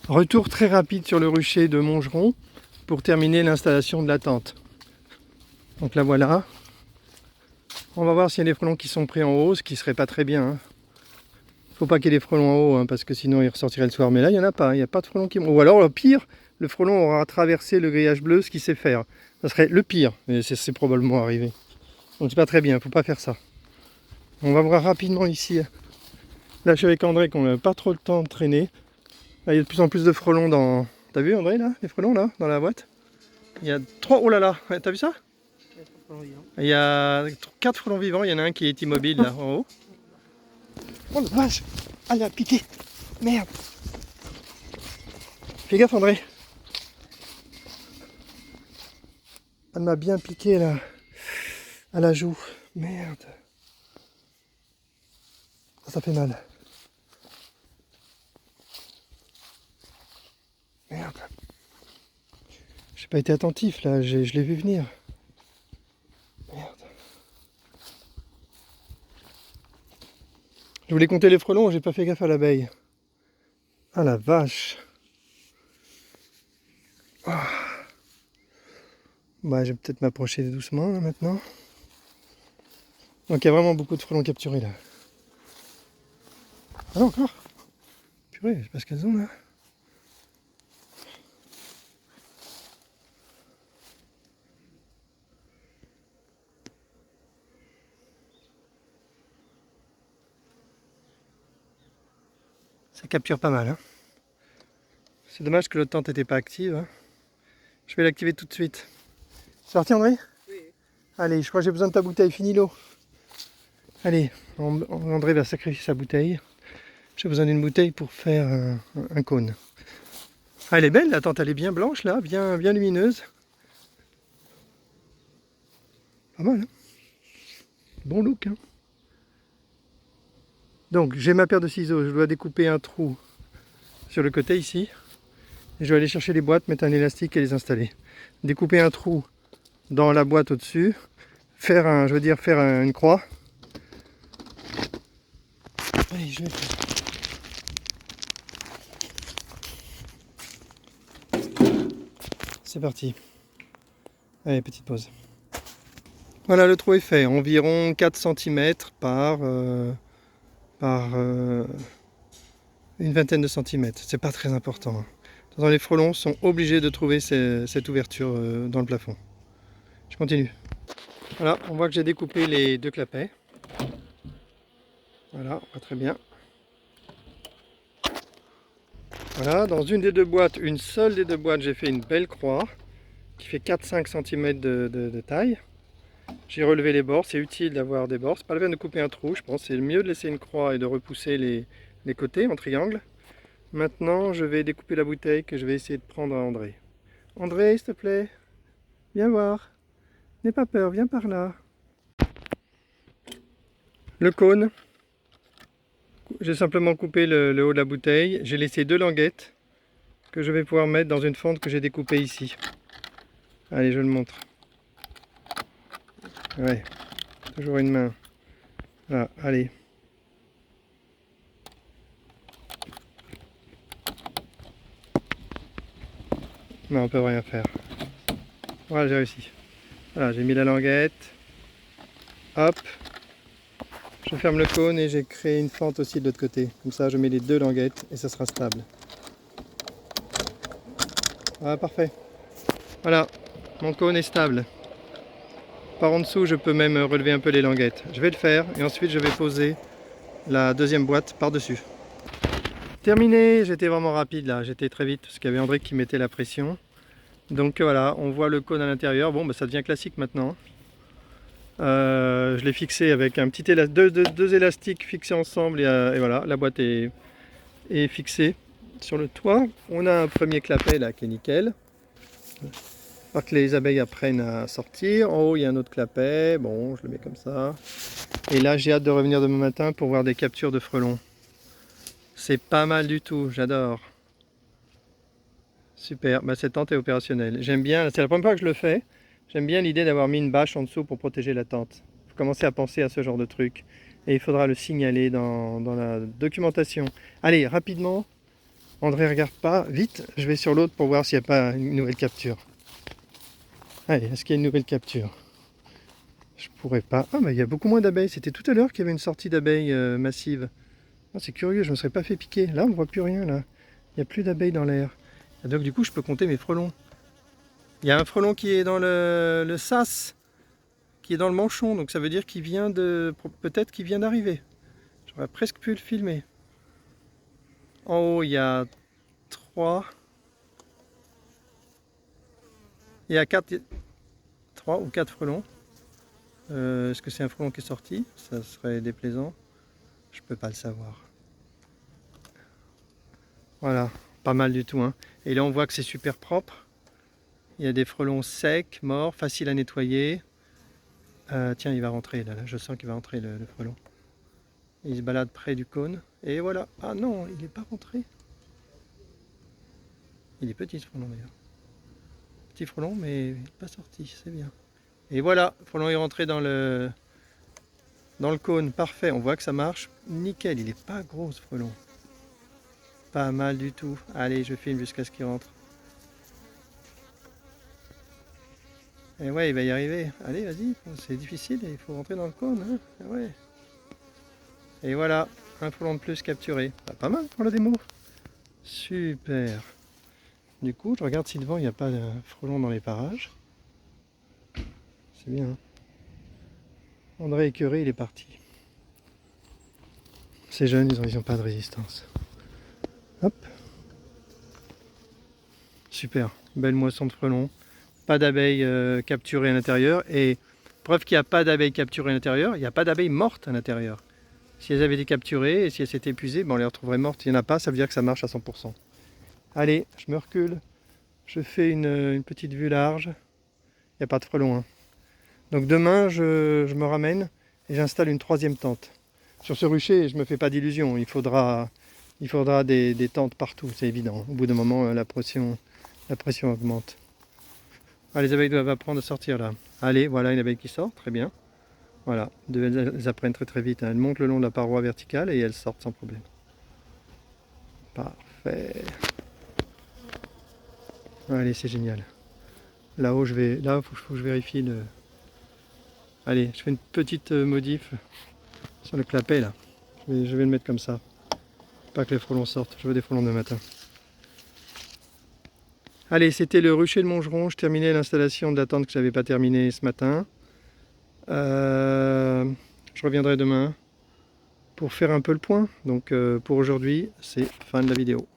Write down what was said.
Retour très rapide sur le rucher de Montgeron pour terminer l'installation de la tente. Donc la voilà. On va voir s'il y a des frelons qui sont pris en haut, ce qui serait pas très bien. Hein. Faut pas qu'il y ait des frelons en haut, hein, parce que sinon ils ressortiraient le soir. Mais là, il n'y en a pas. Il n'y a pas de frelons qui... Ou alors, le pire, le frelon aura traversé le grillage bleu, ce qu'il sait faire. Ça serait le pire, mais c'est probablement arrivé. Donc c'est pas très bien, faut pas faire ça. On va voir rapidement ici. Là, je suis avec André, qu'on n'a pas trop le temps de traîner. Là, il y a de plus en plus de frelons dans... T'as vu, André, là, les frelons, là, dans la boîte? Il y a 3... Oh là là, ouais, t'as vu ça? Il y a 4 frelons vivants, il y en a un qui est immobile, là, en haut. Oh la vache! Ah, il a piqué! Merde! Fais gaffe, André! Elle m'a bien piqué, là, à la joue. Merde! Ça fait mal. Merde! J'ai pas été attentif, là, je l'ai vu venir. Merde! Je voulais compter les frelons, j'ai pas fait gaffe à l'abeille. Ah la vache! Oh. Bah, je vais peut-être m'approcher doucement là, maintenant. Donc il y a vraiment beaucoup de frelons capturés là. Ah non, encore? Purée, je sais pas ce qu'elles ont là. Ça capture pas mal. Hein. C'est dommage que l'autre tente n'était pas active. Hein. Je vais l'activer tout de suite. C'est parti, André? Oui. Allez, je crois que j'ai besoin de ta bouteille. Fini l'eau. Allez, André va sacrifier sa bouteille. J'ai besoin d'une bouteille pour faire un cône. Ah, elle est belle, la tente, elle est bien blanche là, bien lumineuse. Pas mal, hein? Bon look, hein? Donc, j'ai ma paire de ciseaux, je dois découper un trou sur le côté ici. Et je vais aller chercher les boîtes, mettre un élastique et les installer. Découper un trou dans la boîte au-dessus, faire une croix. Allez, je vais faire. C'est parti. Allez, petite pause. Voilà, le trou est fait, environ 4 cm par une vingtaine de centimètres. C'est pas très important. Les frelons sont obligés de trouver cette ouverture dans le plafond. Je continue. Voilà, on voit que j'ai découpé les 2 clapets. Voilà, on voit très bien. Voilà, dans une des 2 boîtes, une seule des 2 boîtes, j'ai fait une belle croix qui fait 4-5 cm de taille. J'ai relevé les bords, c'est utile d'avoir des bords. C'est pas la peine de couper un trou, je pense. C'est mieux de laisser une croix et de repousser les côtés en triangle. Maintenant, je vais découper la bouteille que je vais essayer de prendre à André. André, s'il te plaît, viens voir. N'aie pas peur, viens par là. Le cône. J'ai simplement coupé le haut de la bouteille. J'ai laissé 2 languettes que je vais pouvoir mettre dans une fente que j'ai découpée ici. Allez, je le montre. Ouais, toujours une main. Voilà, allez. Non, on peut rien faire. Voilà, j'ai réussi. Voilà, j'ai mis la languette. Hop. Je ferme le cône et j'ai créé une fente aussi de l'autre côté. Comme ça, je mets les 2 languettes et ça sera stable. Voilà, parfait. Voilà, mon cône est stable. Par en dessous, je peux même relever un peu les languettes. Je vais le faire et ensuite je vais poser la 2e boîte par-dessus. Terminé, j'étais vraiment rapide là, j'étais très vite parce qu'il y avait André qui mettait la pression. Donc voilà, on voit le cône à l'intérieur. Bon, bah, ça devient classique maintenant. Je l'ai fixé avec un petit deux élastiques fixés ensemble et voilà, la boîte est fixée sur le toit. On a un premier clapet là qui est nickel. Pour que les abeilles apprennent à sortir. En haut, il y a un autre clapet. Bon, je le mets comme ça. Et là, j'ai hâte de revenir demain matin pour voir des captures de frelons. C'est pas mal du tout, j'adore. Super, bah, cette tente est opérationnelle. J'aime bien, c'est la première fois que je le fais. J'aime bien l'idée d'avoir mis une bâche en dessous pour protéger la tente. Il faut commencer à penser à ce genre de truc. Et il faudra le signaler dans la documentation. Allez, rapidement, André, regarde pas, vite, je vais sur l'autre pour voir s'il n'y a pas une nouvelle capture. Allez, est-ce qu'il y a une nouvelle capture? Je pourrais pas. Ah, bah il y a beaucoup moins d'abeilles. C'était tout à l'heure qu'il y avait une sortie d'abeilles massive. Ah, c'est curieux, je ne me serais pas fait piquer. Là, on ne voit plus rien, là. Il n'y a plus d'abeilles dans l'air. Et donc, du coup, je peux compter mes frelons. Il y a un frelon qui est dans le sas, qui est dans le manchon. Donc, ça veut dire qu'il vient de... Peut-être qu'il vient d'arriver. J'aurais presque pu le filmer. En haut, il y a 3. Il y a 3 ou 4 frelons. Est-ce que c'est un frelon qui est sorti? Ça serait déplaisant. Je peux pas le savoir. Voilà, pas mal du tout, hein. Et là, on voit que c'est super propre. Il y a des frelons secs, morts, faciles à nettoyer. Tiens, il va rentrer là, je sens qu'il va rentrer le frelon. Il se balade près du cône. Et voilà. Ah non, il n'est pas rentré. Il est petit ce frelon d'ailleurs. Petit frelon, mais il n'est pas sorti, c'est bien. Et voilà, le frelon est rentré dans le cône. Parfait, on voit que ça marche. Nickel, il n'est pas gros ce frelon. Pas mal du tout. Allez, je filme jusqu'à ce qu'il rentre. Et ouais, il va y arriver. Allez, vas-y, c'est difficile, il faut rentrer dans le cône. Hein. Ah ouais. Et voilà, un frelon de plus capturé. Bah, pas mal pour la démo. Super. Du coup, je regarde si devant il n'y a pas de frelon dans les parages. C'est bien. Hein. André écœuré, il est parti. Ces jeunes, ils n'ont pas de résistance. Hop. Super. Belle moisson de frelons. Pas d'abeilles capturées à l'intérieur. Et preuve qu'il n'y a pas d'abeilles capturées à l'intérieur, il n'y a pas d'abeilles mortes à l'intérieur. Si elles avaient été capturées et si elles s'étaient épuisées, on les retrouverait mortes. Il n'y en a pas, ça veut dire que ça marche à 100%. Allez, je me recule. Je fais une petite vue large. Il n'y a pas de frelons. Hein. Donc demain, je me ramène et j'installe une 3e tente. Sur ce rucher, je ne me fais pas d'illusions. Il faudra des tentes partout, c'est évident. Au bout d'un moment, la pression augmente. Ah, les abeilles doivent apprendre à sortir là. Allez, voilà une abeille qui sort, très bien. Voilà, elles apprennent très très vite. Hein. Elles montent le long de la paroi verticale et elles sortent sans problème. Parfait. Allez, c'est génial. Là-haut, là, faut que je vérifie le... Allez, je fais une petite modif sur le clapet là. Je vais le mettre comme ça. Pas que les frelons sortent, je veux des frelons de matin. Allez, c'était le rucher de Montgeron. Je terminais l'installation de la tente que je n'avais pas terminée ce matin. Je reviendrai demain pour faire un peu le point. Donc pour aujourd'hui, c'est fin de la vidéo.